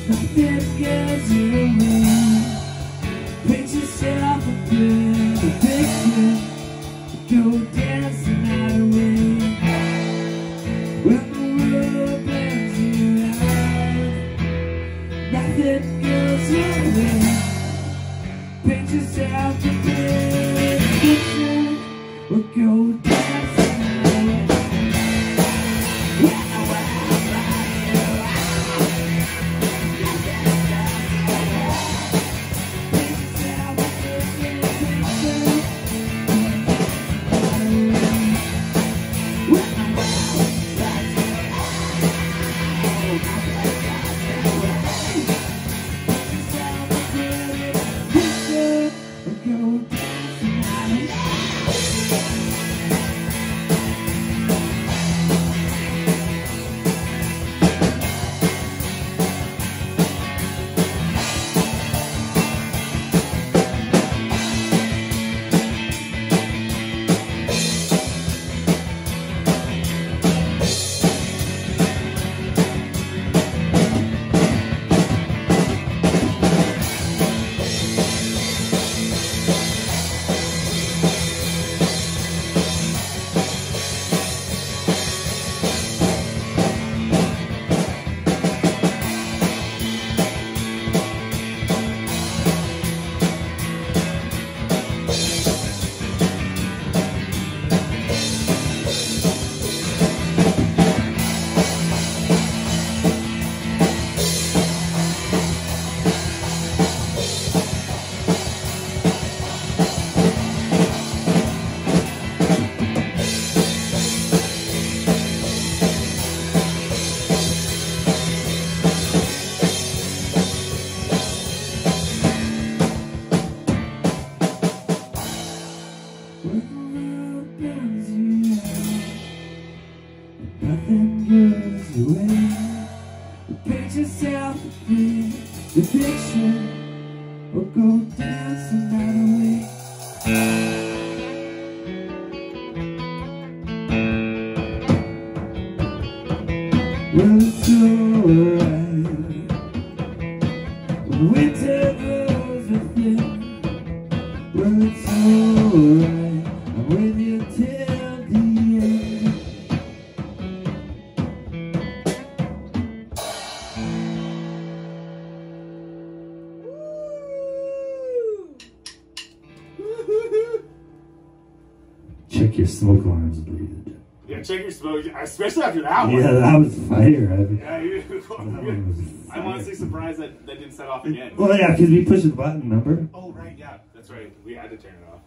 Nothing gets away. Paint yourself a big picture. Go dancing that way. When the world brings you out, nothing goes away. Paint yourself a big picture. Or go dancing that way. Nothing goes away. Paint yourself a big picture. Or go dancing that way. Well, it's alright when winter goes with you. Well, it's alright, I'm with you till the end. Check your smoke alarms, dude. Yeah, check your smoke, especially after that one. Yeah, that was fire. I'm honestly surprised that didn't set off again. Well, yeah, because we pushed the button, remember? Oh, right, yeah, that's right. We had to turn it off.